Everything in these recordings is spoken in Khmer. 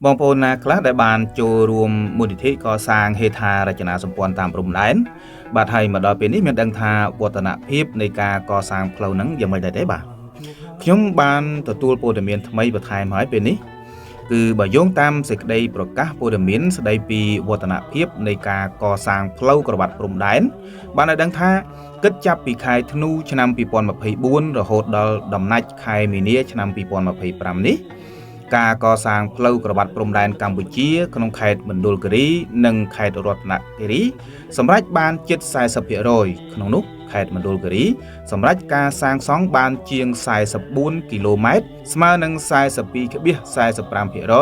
បងប្អូនណាខ្លះដែលបានចូលរួមមូលនិធិកសាងហេដ្ឋារចនាសម្ព័ន្ធតាមព្រំដែនបាទហើយមកដល់ពេលនេះមានដឹងថាវឌ្ឍនភាពនៃការកសាងផ្លូវហ្នឹងយ៉ាងម៉េចដែរទេបាទខ្ញុំបានទទួលព័ត៌មានថ្មីបន្ថែមហើយពេលនេះគឺបើយោងតាមសេចក្តីប្រកាសព័ត៌មានស្តីពីវឌ្ឍនភាពនៃការកសាងផ្លូវក្រវ៉ាត់ព្រំដែនបានឲ្យដឹងថាគិតចាប់ពីខែធ្នូឆ្នាំ2024រហូតដល់ដំណាច់ខែមីនាឆ្នាំ2025នេះការកសាងផ្លូវក្រវ៉ាត់ព្រំដែនកម្ពុជាក្នុងខេត្តមណ្ឌលគិរីនិងខេត្តរតនគិរីសម្រាប់បានជិត 40% ក្នុងនោះខេត្តមណ្ឌលគិរីសម្រាប់ការសាងសង់បានជាង 44 គីឡូម៉ែត្រស្មើនឹង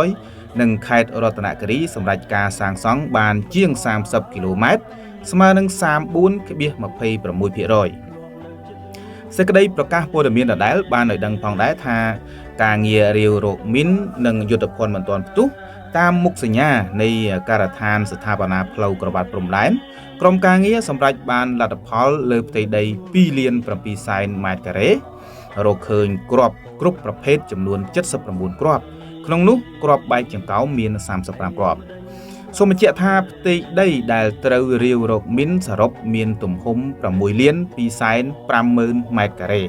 42.45% និងខេត្តរតនគិរីសម្រាប់ការសាងសង់បានជាង 30 គីឡូម៉ែត្រស្មើនឹង 34.26%សេចក្តីប្រកាសព័ត៌មានដដែលបានឲ្យដឹងផងដែរថាការងាររាវរកមីននិងយុទ្ធភ័ណ្ឌមិនទាន់ផ្ទុះតាមមុខសញ្ញានៃការដ្ឋានស្ថាបនាផ្លូវក្រវ៉ាត់ព្រំដែនក្រុមការងារសម្រេចបានលទ្ធផលលើផ្ទៃដី 2 លាន 7 សែនម៉ែត្រការ៉េរកឃើញគ្រាប់គ្រប់ប្រភេទចំនួន 79 គ្រាប់ក្នុងនោះគ្រាប់បែកចង្កោមមាន 35 គ្រាប់សូមបញ្ជាក់ថាផ្ទៃដីដែលត្រូវរាវរកមីនសរុបមានទំហំ 6 លាន 2 សែន 50,000 ម៉ែត្រការ៉េ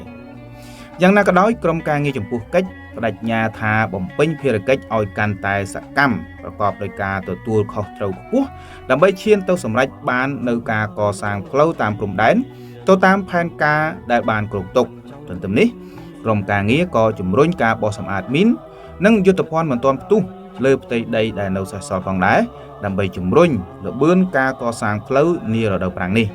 យ៉ាងណាក៏ដោយក្រុមការងារចំពោះកិច្ចបដិញ្ញាថាបំពេញភារកិច្ចឲ្យកាន់តែសកម្មប្រកបដោយការទទួលខុសត្រូវខ្ពស់ដើម្បីឈានទៅសម្រេចបាននៅការកសាងផ្លូវតាមព្រំដែនទៅតាមផែនការដែលបានគ្រោងទុកទន្ទឹមនេះក្រុមការងារក៏ជំរុញការបោសសម្អាតមីននិងយុទ្ធភ័ណ្ឌមិនទាន់ផ្ទុះលើផ្ទៃដីដែលនៅសេសសល់ផងដែរដើម្បីជំរុញល្បឿនការកសាងផ្លូវនារដូវប្រាំងនេះ